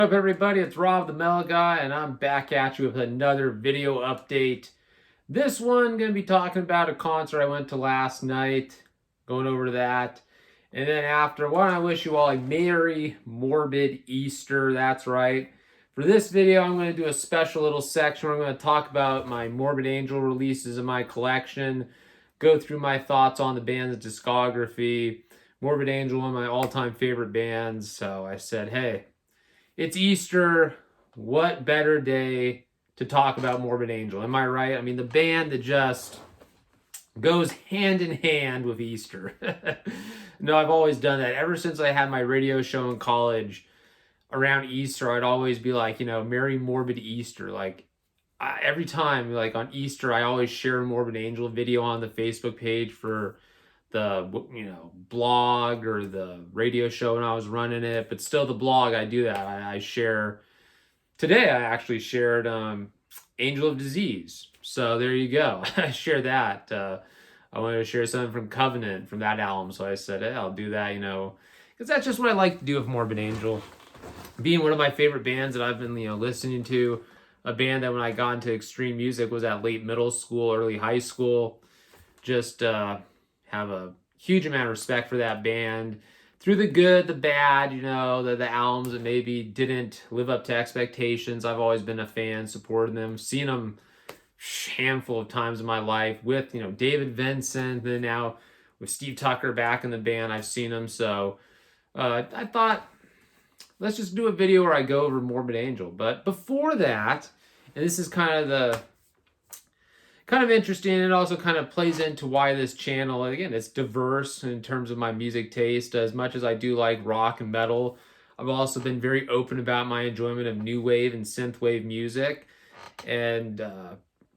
What's up, everybody? It's Rob the Mellow Guy, and I'm back at you with another video update. This one going to be talking about a concert I went to last night, going over to that. And then after, why don't I wish you all a Merry Morbid Easter? That's right. For this video, I'm going to do a special little section where I'm going to talk about my Morbid Angel releases in my collection, go through my thoughts on the band's discography. Morbid Angel, one of my all-time favorite bands, so I said, hey, it's Easter. What better day to talk about Morbid Angel? Am I right? I mean, the band that just goes hand in hand with Easter. No, I've always done that. Ever since I had my radio show in college, around Easter, I'd always be like, Merry Morbid Easter. Like, every time, like on Easter, I always share a Morbid Angel video on the Facebook page for the blog or the radio show when I was running it, but still the blog, I do that. I share. Today I actually shared Angel of Disease, so there you go. I share that. I wanted to share something from Covenant, from that album, so I said, hey, I'll do that, because that's just what I like to do with Morbid Angel, being one of my favorite bands that I've been listening to. A band that when I got into extreme music was at late middle school, early high school. Just have a huge amount of respect for that band. Through the good, the bad, the albums that maybe didn't live up to expectations, I've always been a fan, supporting them, seen them a handful of times in my life with, David Vincent, then now with Steve Tucker back in the band, I've seen them. So I thought, let's just do a video where I go over Morbid Angel. But before that, and this is kind of interesting, and it also kind of plays into why this channel, again, it's diverse in terms of my music taste. As much as I do like rock and metal, I've also been very open about my enjoyment of new wave and synthwave music, and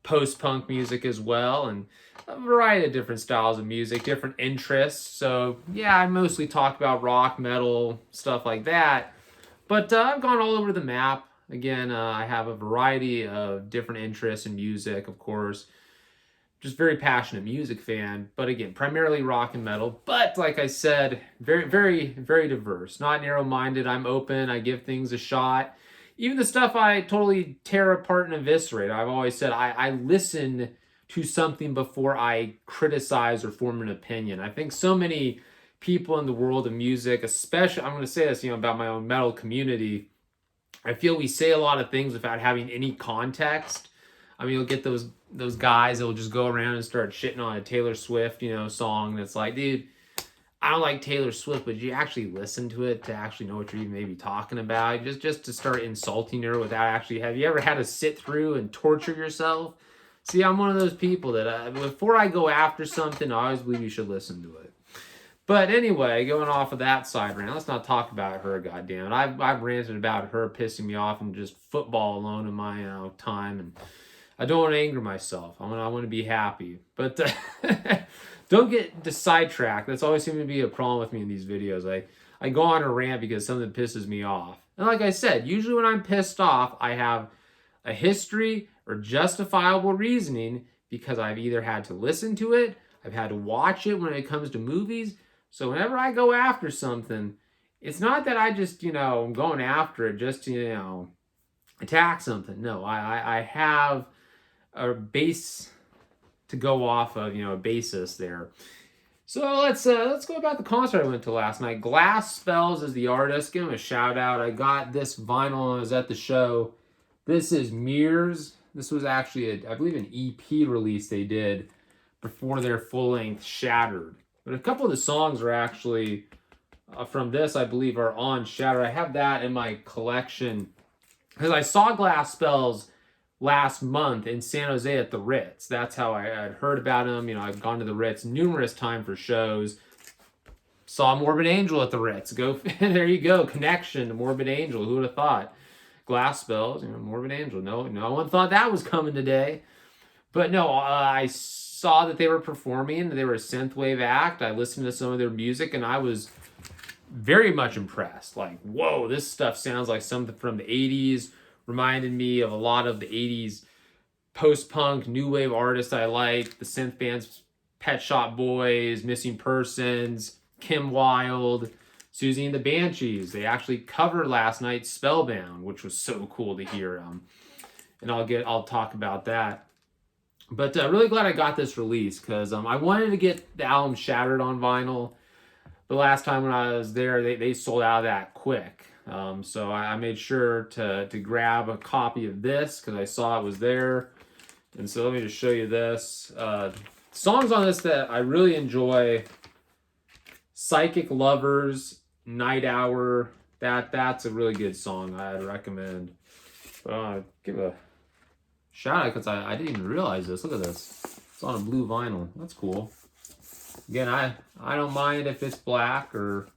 post-punk music as well, and a variety of different styles of music, different interests. So yeah, I mostly talk about rock, metal, stuff like that, but I've gone all over the map. Again, I have a variety of different interests in music, of course. Just very passionate music fan, but again, primarily rock and metal. But like I said, very, very, very diverse. Not narrow-minded. I'm open. I give things a shot. Even the stuff I totally tear apart and eviscerate. I've always said I listen to something before I criticize or form an opinion. I think so many people in the world of music, especially, I'm going to say this, about my own metal community, I feel we say a lot of things without having any context. I mean, you'll get those guys that will just go around and start shitting on a Taylor Swift, song that's like, dude, I don't like Taylor Swift, but you actually listen to it to actually know what you're even maybe talking about. Just to start insulting her without actually, have you ever had to sit through and torture yourself? See, I'm one of those people that before I go after something, I always believe you should listen to it. But anyway, going off of that side rant, let's not talk about her, goddammit. I've ranted about her pissing me off and just football alone in my time, and I don't want to anger myself. I want to be happy. But don't get sidetracked. That's always seems to be a problem with me in these videos. I go on a rant because something pisses me off. And like I said, usually when I'm pissed off, I have a history or justifiable reasoning because I've either had to listen to it, I've had to watch it when it comes to movies. So whenever I go after something, it's not that I just, I'm going after it just to, attack something. No, I have a base to go off of, a basis there. So let's go about the concert I went to last night. Glass Spells is the artist. Give him a shout out. I got this vinyl when I was at the show. This is Mirrors. This was actually, I believe, an EP release they did before their full-length Shattered. But a couple of the songs are actually from this, I believe, are on Shattered. I have that in my collection because I saw Glass Spells last month in San Jose at the Ritz. That's how I had heard about them. I've gone to the Ritz numerous times for shows. Saw Morbid Angel at the Ritz. Go there you go. Connection to Morbid Angel. Who would have thought? Glass Spells, Morbid Angel. No one thought that was coming today. But no, I saw that they were performing. They were a synthwave act. I listened to some of their music, and I was very much impressed. Like, whoa, this stuff sounds like something from the 80s. Reminded me of a lot of the 80s post-punk, new wave artists I like. The synth bands, Pet Shop Boys, Missing Persons, Kim Wilde. Susie and the Banshees, they actually covered last night's Spellbound, which was so cool to hear. And I'll talk about that. But really glad I got this release because I wanted to get the album Shattered on vinyl. The last time when I was there, they sold out of that quick. So I made sure to grab a copy of this because I saw it was there. And so let me just show you this. Songs on this that I really enjoy: Psychic Lovers, Night Hour. That's a really good song I'd recommend. But give a shout out because I didn't even realize this. Look at this. It's on a blue vinyl. That's cool. Again, I don't mind if it's black or,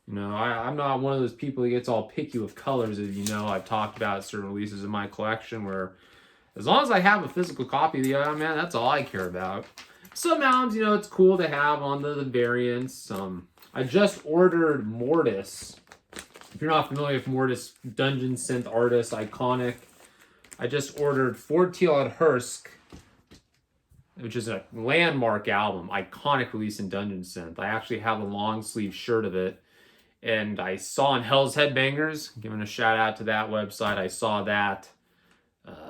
you know, I'm not one of those people who gets all picky with colors. As you know, I've talked about certain releases in my collection where as long as I have a physical copy of the album, man, that's all I care about. Some albums, you know, it's cool to have on the variants. I just ordered Mortis. If you're not familiar with Mortis, Dungeon Synth artist, iconic. I just ordered Fortiel at Hursk, which is a landmark album, iconic release in Dungeon Synth. I actually have a long sleeve shirt of it. And I saw on Hell's Headbangers, giving a shout out to that website, I saw that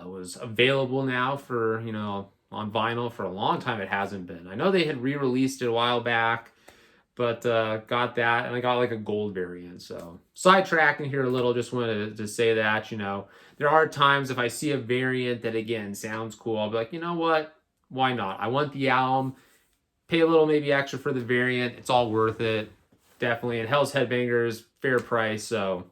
was available now for, you know, on vinyl. For a long time it hasn't been. I know they had re-released it a while back, but got that, and I got like a gold variant. So sidetracking here a little, just wanted to say that, you know, there are times if I see a variant that, again, sounds cool, I'll be like, you know what, why not? I want the album, pay a little maybe extra for the variant, it's all worth it, definitely. And Hell's Headbangers, fair price, so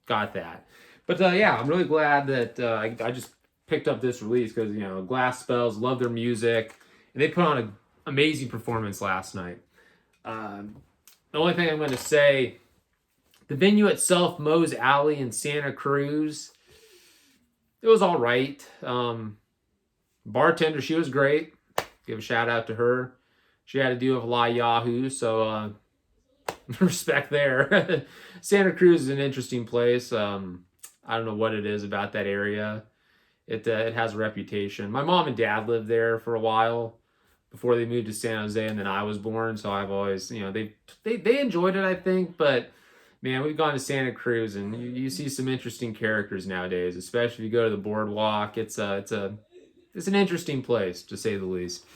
got that. But yeah, I'm really glad that I just picked up this release because, you know, Glass Spells, love their music, and they put on an amazing performance last night. The only thing I'm going to say, the venue itself, Moe's Alley in Santa Cruz, it was all right. Bartender, she was great. Give a shout out to her. She had to deal with a lot of Yahoo, so respect there. Santa Cruz is an interesting place. I don't know what it is about that area. It has a reputation. My mom and dad lived there for a while before they moved to San Jose, and then I was born. So I've always, you know, they enjoyed it, I think. But man, we've gone to Santa Cruz, and you see some interesting characters nowadays. Especially if you go to the boardwalk, it's an interesting place to say the least.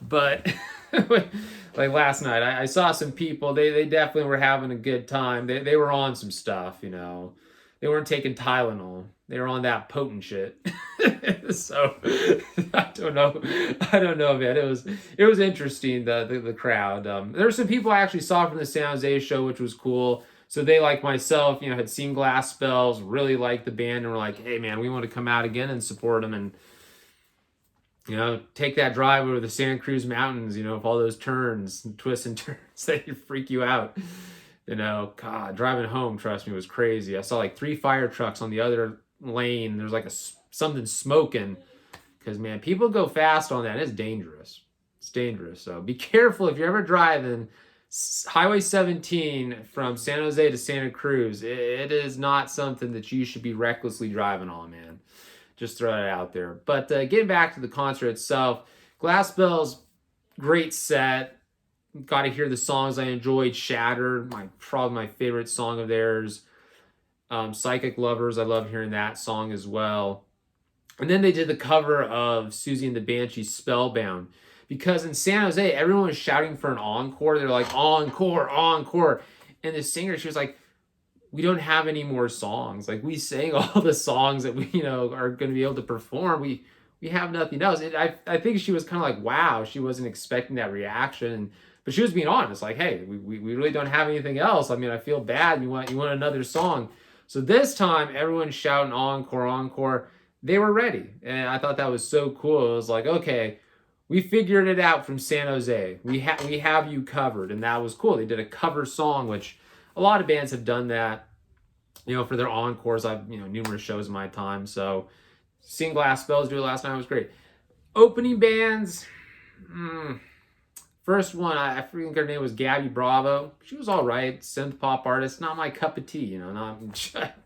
But like last night, I saw some people. They definitely were having a good time. They were on some stuff, you know. They weren't taking Tylenol. They were on that potent shit. So I don't know, man. It was interesting, the crowd. There were some people I actually saw from the San Jose show, which was cool. So they, like myself, you know, had seen Glass Spells, really liked the band, and were like, hey man, we want to come out again and support them, and, you know, take that drive over the Santa Cruz Mountains, you know, with all those turns and twists and turns that freak you out. You know, God, driving home, trust me, was crazy. I saw like 3 fire trucks on the other lane. There's like something smoking. Because, man, people go fast on that. It's dangerous. It's dangerous. So be careful if you're ever driving Highway 17 from San Jose to Santa Cruz. It is not something that you should be recklessly driving on, man. Just throw it out there. But getting back to the concert itself, Glass Spells, great set. Got to hear the songs I enjoyed. Shattered, probably my favorite song of theirs. Psychic Lovers, I love hearing that song as well. And then they did the cover of Susie and the Banshees' Spellbound. Because in San Jose, everyone was shouting for an encore. They're like, encore, encore. And the singer, she was like, we don't have any more songs. Like, we sang all the songs that we, you know, are going to be able to perform. We have nothing else. I think she was kind of like, wow, she wasn't expecting that reaction. But she was being honest, like, hey, we really don't have anything else. I mean, I feel bad. You want another song. So this time, everyone's shouting encore, encore. They were ready. And I thought that was so cool. It was like, okay, we figured it out from San Jose. We have you covered. And that was cool. They did a cover song, which a lot of bands have done that, you know, for their encores. I've, you know, numerous shows in my time. So seeing Glass Spells do it last night was great. Opening bands, first one, I think her name was Gabby Bravo. She was all right. Synth pop artist. Not my cup of tea, you know.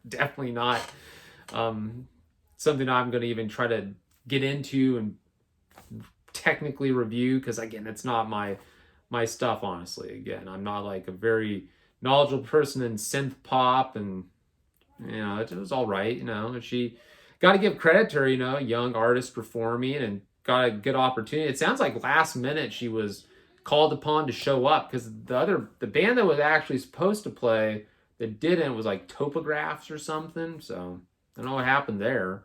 Definitely not something I'm going to even try to get into and technically review, because, again, it's not my stuff, honestly. Again, I'm not like a very knowledgeable person in synth pop, and it was all right. She got to give credit to her. Young artist performing and got a good opportunity. It sounds like last minute she was called upon to show up, because the band that was actually supposed to play that didn't was like Topographs or something. So I don't know what happened there.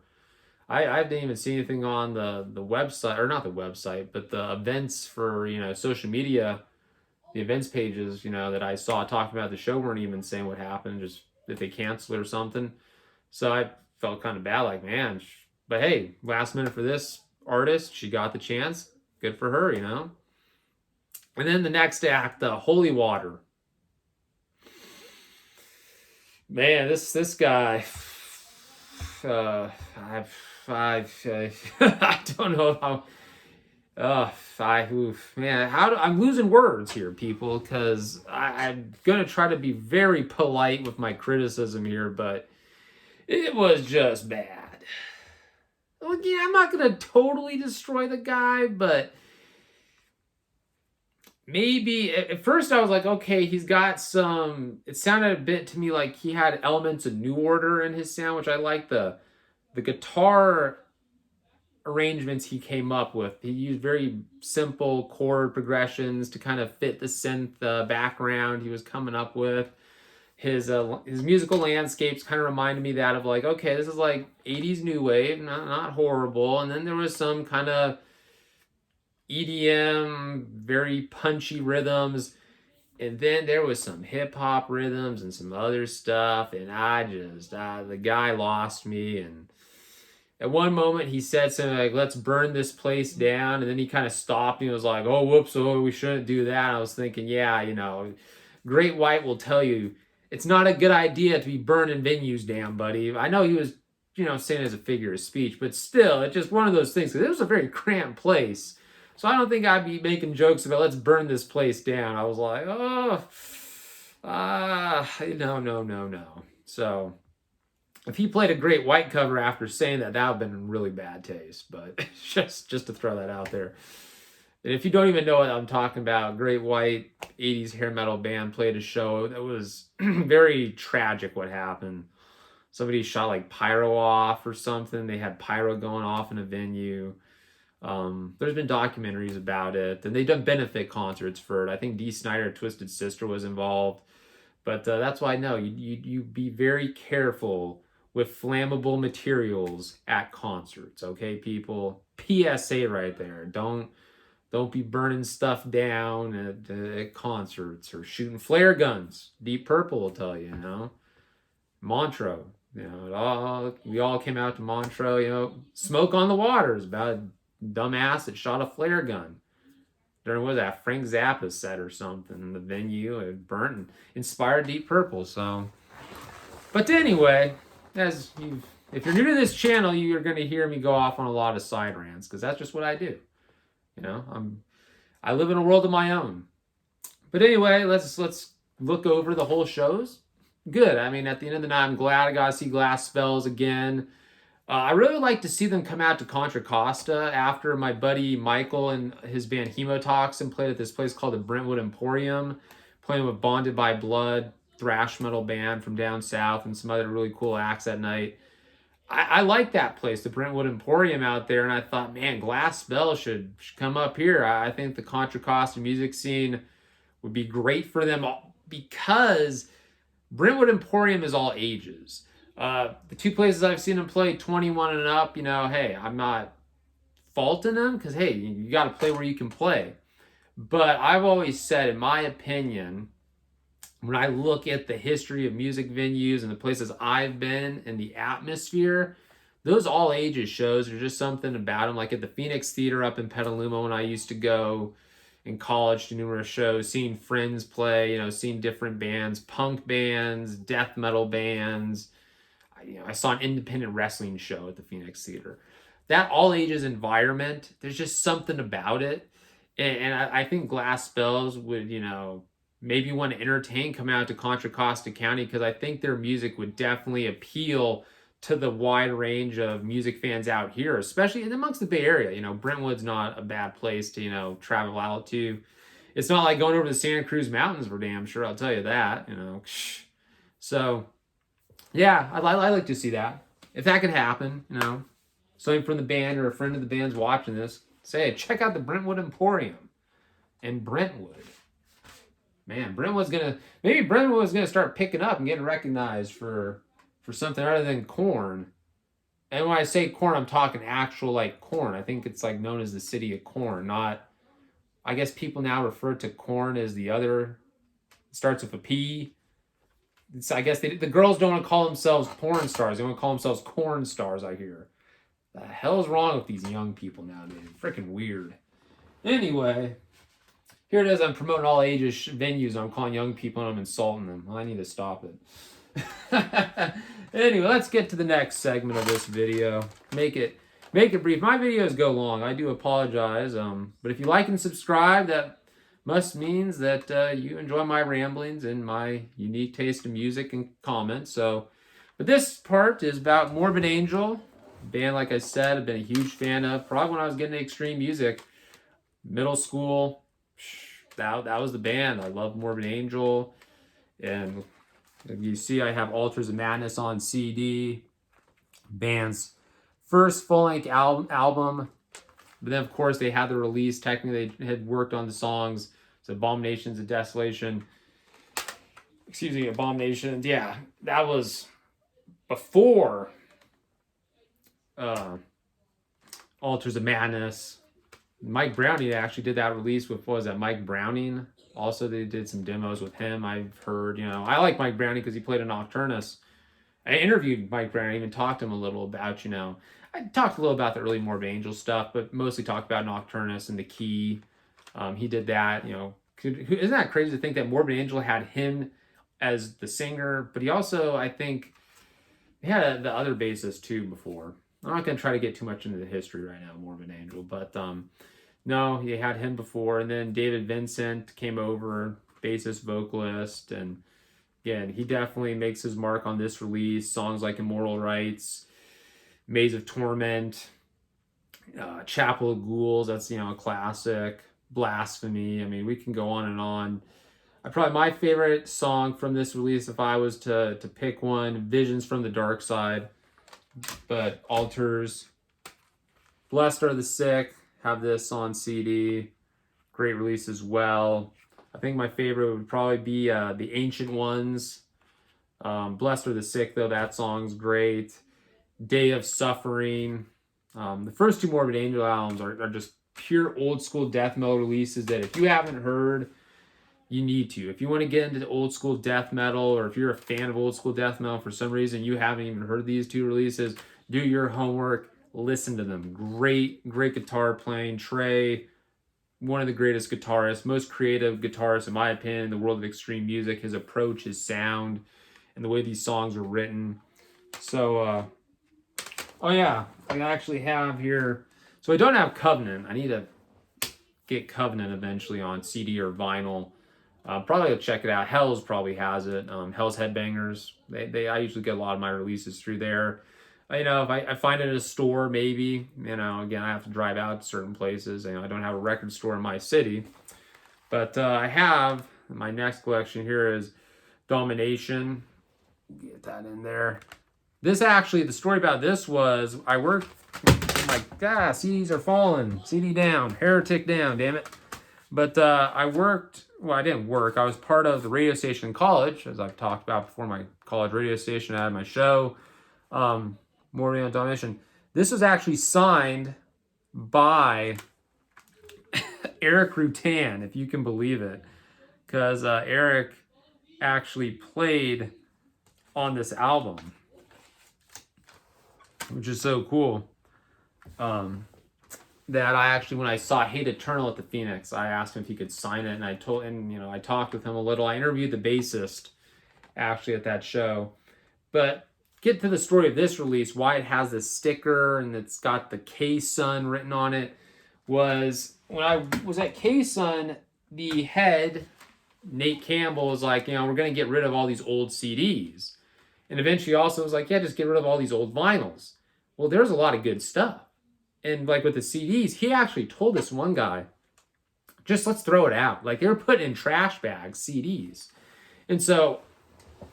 I didn't even see anything on the website, or not the website, but the events for social media, the events pages that I saw talking about the show weren't even saying what happened, just if they canceled or something. So I felt kind of bad, like, man. But hey, last minute for this artist, she got the chance. Good for her. And then the next act, the Holy Water. Man, this guy, I don't know how. Man, I'm losing words here, people, because I'm gonna try to be very polite with my criticism here, but it was just bad. Well, yeah, I'm not gonna totally destroy the guy, but maybe at first I was like, okay, he's got some. It sounded a bit to me like he had elements of New Order in his sound, which I like. The guitar arrangements he came up with. He used very simple chord progressions to kind of fit the synth background he was coming up with. His musical landscapes kind of reminded me that of like, okay, this is like 80s new wave, not horrible. And then there was some kind of EDM, very punchy rhythms. And then there was some hip hop rhythms and some other stuff. And the guy lost me. And at one moment he said something like, let's burn this place down. And then he kind of stopped and he was like, oh, whoops, we shouldn't do that. And I was thinking, yeah, Great White will tell you it's not a good idea to be burning venues down, buddy. I know he was, saying as a figure of speech, but still, it's just one of those things. It was a very cramped place. So I don't think I'd be making jokes about let's burn this place down. I was like, no. So if he played a Great White cover after saying that, that would have been really bad taste. But just to throw that out there. And if you don't even know what I'm talking about, Great White, 80s hair metal band, played a show that was very tragic what happened. Somebody shot like pyro off or something. They had pyro going off in a venue. There's been documentaries about it. And they've done benefit concerts for it. I think Dee Snider, Twisted Sister, was involved. But that's why I know you be very careful with flammable materials at concerts. Okay, people? PSA right there. Don't be burning stuff down at concerts or shooting flare guns. Deep Purple will tell you, Montreux. We all came out to Montreux, Smoke on the Water is about a dumbass that shot a flare gun during, what was that, Frank Zappa set or something in the venue. It burnt and inspired Deep Purple. So, but anyway, if you're new to this channel, you're going to hear me go off on a lot of side rants, because that's just what I do. I live in a world of my own. But anyway, let's look over the whole shows. Good. I mean, at the end of the night, I'm glad I got to see Glass Spells again. I really like to see them come out to Contra Costa after my buddy Michael and his band Hemotoxin played at this place called the Brentwood Emporium, playing with Bonded by Blood, thrash metal band from down south, and some other really cool acts that night. I like that place, the Brentwood Emporium out there, and I thought, man, Glass Spell should come up here. I think the Contra Costa music scene would be great for them, because Brentwood Emporium is all ages. The two places I've seen them play, 21 and up, hey, I'm not faulting them, because, hey, you got to play where you can play. But I've always said, in my opinion, when I look at the history of music venues and the places I've been and the atmosphere, those all ages shows are just something about them. Like at the Phoenix Theater up in Petaluma, when I used to go in college to numerous shows, seeing friends play, seeing different bands, punk bands, death metal bands. I saw an independent wrestling show at the Phoenix Theater. That all ages environment, there's just something about it. And I think Glass Spells would, maybe want to entertain coming out to Contra Costa County, because I think their music would definitely appeal to the wide range of music fans out here, especially amongst the Bay Area. Brentwood's not a bad place to, travel out to It's not like going over the Santa Cruz Mountains for damn sure, I'll tell you that, you know. So, yeah, I like to see that. If that could happen, you know, somebody from the band or a friend of the band's watching this, say, check out the Brentwood Emporium in Brentwood. Man, maybe Brentwood was gonna start picking up and getting recognized for something other than corn. And when I say corn, I'm talking actual like corn. I think it's like known as the city of corn, not. I guess people now refer to corn as the other. It starts with a P. I guess the girls don't want to call themselves porn stars. They want to call themselves corn stars. I hear. The hell's wrong with these young people nowadays? Freaking weird. Anyway, here it is. I'm promoting all ages venues. I'm calling young people and I'm insulting them. Well, I need to stop it. Anyway, let's get to the next segment of this video. Make it brief. My videos go long. I do apologize. But if you like and subscribe, that must means that you enjoy my ramblings and my unique taste in music and comments. But this part is about Morbid Angel, a band, like I said, I've been a huge fan of. Probably when I was getting into extreme music, middle school, that was the band. I love Morbid Angel, and you see I have Altars of Madness on CD, band's first full-length album. But then, of course, they had the release. Technically, they had worked on the songs. It's Abominations of Desolation. Excuse me, Abominations. Yeah, that was before Altars of Madness. Mike Browning actually did that release with, what was that, Mike Browning? Also, they did some demos with him, I've heard. You know, I like Mike Browning because he played a Nocturnus. I interviewed Mike Browning, even talked to him a little about, you know, I talked a little about the early Morbid Angel stuff, but mostly talked about Nocturnus and the key. He did that, you know. Isn't that crazy to think that Morbid Angel had him as the singer, but he also, I think, he had the other bassist too before. I'm not going to try to get too much into the history right now, Morbid Angel, but no, he had him before, and then David Vincent came over, bassist, vocalist, and again, he definitely makes his mark on this release. Songs like Immortal Rites, Maze of Torment, Chapel of Ghouls, that's, you know, a classic. Blasphemy, I mean, we can go on and on. Probably my favorite song from this release, if I was to pick one, Visions from the Dark Side. But Altars, Blessed Are the Sick, have this on CD. Great release as well. I think my favorite would probably be The Ancient Ones. Blessed Are the Sick, though, that song's great. Day of Suffering. The first two Morbid Angel albums are just pure old school death metal releases that if you haven't heard, you need to. If you want to get into old school death metal, or if you're a fan of old school death metal for some reason you haven't even heard these two releases, do your homework, listen to them. Great guitar playing. Trey, one of the greatest guitarists, most creative guitarist in my opinion in the world of extreme music. His approach, his sound, and the way these songs are written. So oh yeah, I actually have here, so I don't have Covenant. I need to get Covenant eventually on CD or vinyl. Probably go check it out. Hell's probably has it. Hell's Headbangers. I usually get a lot of my releases through there. You know, if I find it at a store, maybe. You know, again, I have to drive out to certain places. You know, I don't have a record store in my city. But I have, my next collection here is Domination. Get that in there. This actually, the story about this was, I worked, oh my God, CDs are falling. CD down, Heretic down, damn it. But I worked, well, I didn't work. I was part of the radio station in college, as I've talked about before, my college radio station. I had my show, Morbid on Domination. This was actually signed by Eric Rutan, if you can believe it. Because Eric actually played on this album, which is so cool. That I actually, when I saw Hate Eternal at the Phoenix, I asked him if he could sign it, and I talked with him a little. I interviewed the bassist actually at that show. But get to the story of this release, why it has this sticker and it's got the K-Sun written on it, was when I was at K-Sun, the head, Nate Campbell, was like, you know, we're going to get rid of all these old CDs. And eventually also was like, yeah, just get rid of all these old vinyls. Well, there's a lot of good stuff. And like with the CDs, he actually told this one guy, just let's throw it out. Like, they were putting in trash bags, CDs. And so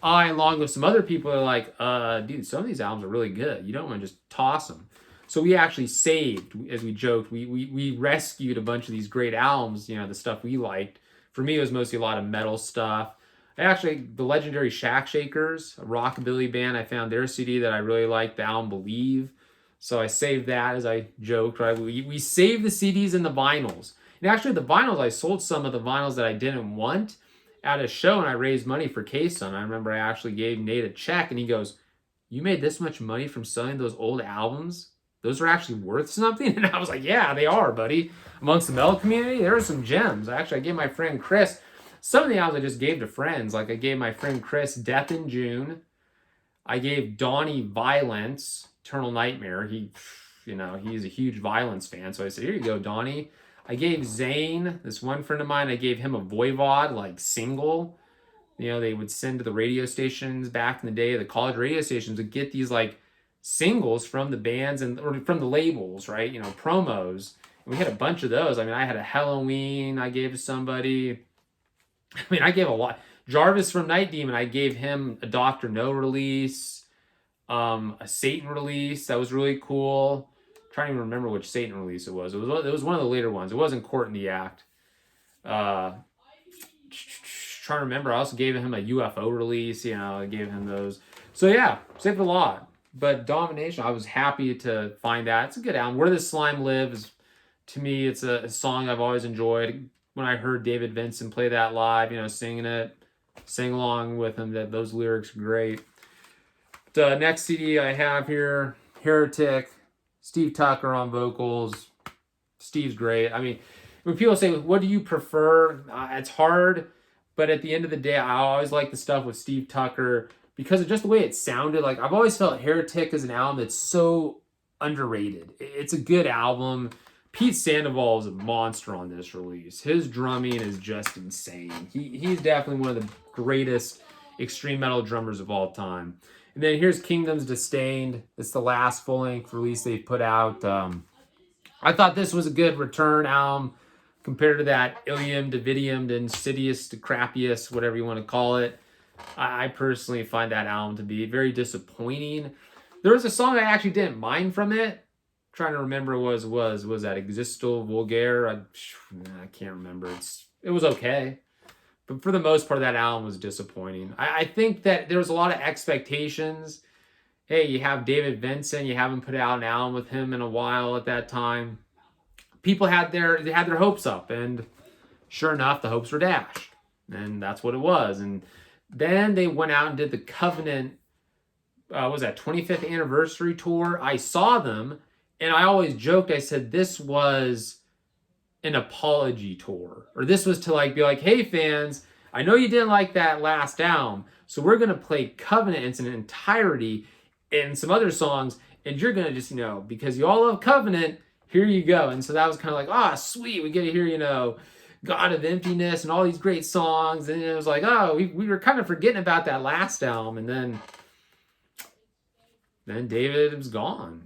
I, along with some other people, are like, dude, some of these albums are really good. You don't want to just toss them. So we actually saved, as we joked, we rescued a bunch of these great albums, the stuff we liked. For me, it was mostly a lot of metal stuff. Actually, the legendary Shack Shakers, a rockabilly band, I found their CD that I really liked, the album Believe. So I saved that, as I joked, right? We saved the CDs and the vinyls. And actually, the vinyls, I sold some of the vinyls that I didn't want at a show, and I raised money for K-Sun. I remember I actually gave Nate a check, and he goes, "You made this much money from selling those old albums? Those are actually worth something?" And I was like, "Yeah, they are, buddy." Amongst the metal community, there are some gems. Actually, I gave my friend Chris some of the albums. I just gave to friends. Like, I gave my friend Chris Death in June. I gave Donnie Violence, Eternal Nightmare. He's a huge Violence fan. So I said, "Here you go, Donnie." I gave Zane, this one friend of mine, I gave him a Voivod, like, single. They would send to the radio stations back in the day, the college radio stations would get these, like, singles from the bands or from the labels, right? Promos. And we had a bunch of those. I mean, I had a Halloween I gave to somebody. I mean, I gave a lot. Jarvis from Night Demon, I gave him a Dr. No release, a Satan release. That was really cool. I'm trying to even remember which Satan release it was. It was one of the later ones. It wasn't Court in the Act. Trying to remember. I also gave him a UFO release. I gave him those. So yeah, saved a lot. But Domination, I was happy to find that. It's a good album. Where the Slime Lives, to me, it's a song I've always enjoyed. When I heard David Vincent play that live, singing it, sing along with him, those lyrics are great. The next CD I have here, Heretic, Steve Tucker on vocals. Steve's great. I mean, when people say, what do you prefer? It's hard, but at the end of the day, I always like the stuff with Steve Tucker because of just the way it sounded. Like, I've always felt Heretic is an album that's so underrated. It's a good album. Pete Sandoval is a monster on this release. His drumming is just insane. He's definitely one of the greatest extreme metal drummers of all time. And then here's Kingdoms Disdained. It's the last full-length release they've put out. I thought this was a good return album compared to that Ilium, Davidium, Insidious, Decrapius, whatever you want to call it. I personally find that album to be very disappointing. There was a song I actually didn't mind from it. Trying to remember was that Existal Vulgaire? I can't remember. It was okay, but for the most part, that album was disappointing. I think that there was a lot of expectations. Hey, you have David Vincent, you haven't put out an album with him in a while at that time. People had their hopes up, and sure enough, the hopes were dashed, and that's what it was. And then they went out and did the Covenant. Was that 25th anniversary tour? I saw them. And I always joked, I said, this was an apology tour. Or this was to be like, hey fans, I know you didn't like that last album, so we're going to play Covenant in its entirety and some other songs, and you're going to just, because you all love Covenant, here you go. And so that was kind of like, sweet, we get to hear, God of Emptiness and all these great songs. And it was like, we were kind of forgetting about that last album. And then David was gone.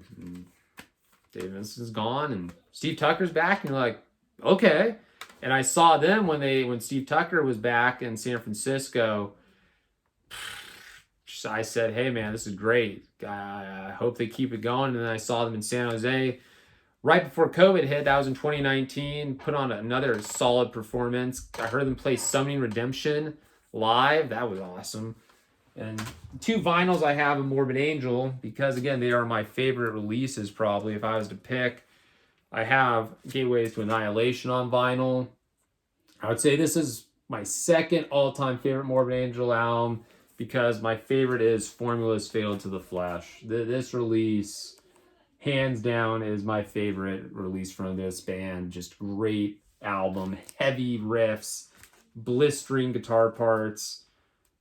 Dave Vincent's gone and Steve Tucker's back, and you're like, okay. And I saw them when Steve Tucker was back in San Francisco. I said, hey man, this is great. I hope they keep it going. And then I saw them in San Jose right before COVID hit. That was in 2019. Put on another solid performance. I heard them play Summoning Redemption live. That was awesome. And two vinyls I have of Morbid Angel, because again, they are my favorite releases probably if I was to pick. I have Gateways to Annihilation on vinyl. I would say this is my second all-time favorite Morbid Angel album, because my favorite is Formulas Fatal to the Flesh. This release, hands down, is my favorite release from this band. Just great album, heavy riffs, blistering guitar parts.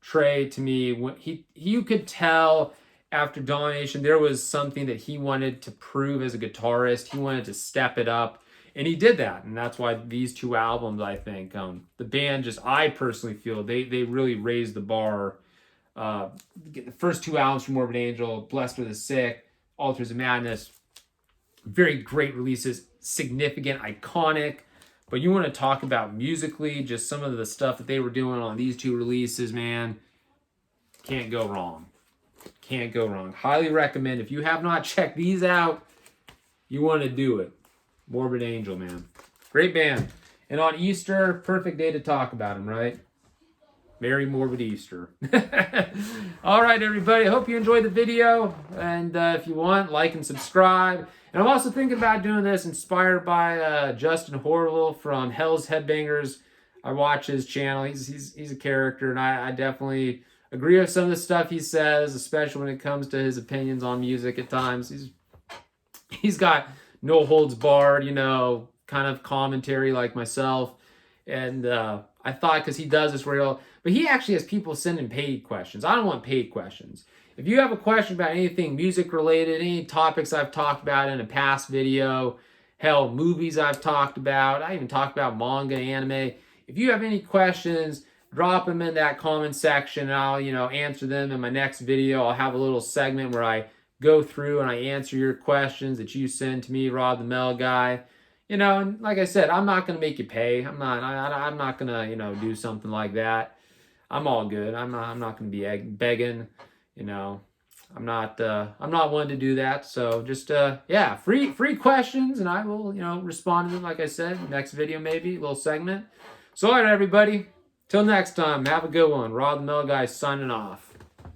Trey, to me, you could tell after Domination there was something that he wanted to prove as a guitarist. He wanted to step it up, and he did that. And that's why these two albums, I think, the band just, I personally feel they really raised the bar. The first two albums from Morbid Angel, Blessed with the Sick, Altars of Madness, very great releases, significant, iconic. But you want to talk about musically, just some of the stuff that they were doing on these two releases, man, can't go wrong. Can't go wrong. Highly recommend. If you have not checked these out, you want to do it. Morbid Angel, man. Great band. And on Easter, perfect day to talk about them, right? Merry Morbid Easter. All right, everybody. I hope you enjoyed the video. And if you want, like and subscribe. And I'm also thinking about doing this inspired by Justin Horville from Hell's Headbangers. I watch his channel. He's a character, and I definitely agree with some of the stuff he says, especially when it comes to his opinions on music at times. He's got no holds barred, you know, kind of commentary like myself. And I thought, because he does this real, but he actually has people sending paid questions. I don't want paid questions. If you have a question about anything music related, any topics I've talked about in a past video, hell, movies I've talked about, I even talked about manga, anime. If you have any questions, drop them in that comment section and I'll, you know, answer them in my next video. I'll have a little segment where I go through and I answer your questions that you send to me, Rob the Mel Guy. You know, and like I said, I'm not going to make you pay. I'm not going to, you know, do something like that. I'm all good. I'm not going to be begging, you know. I'm not one to do that. So just yeah, free questions, and I will, you know, respond to them, like I said, next video maybe, a little segment. So all right, everybody. Till next time, have a good one. Rob the Mel Guy signing off.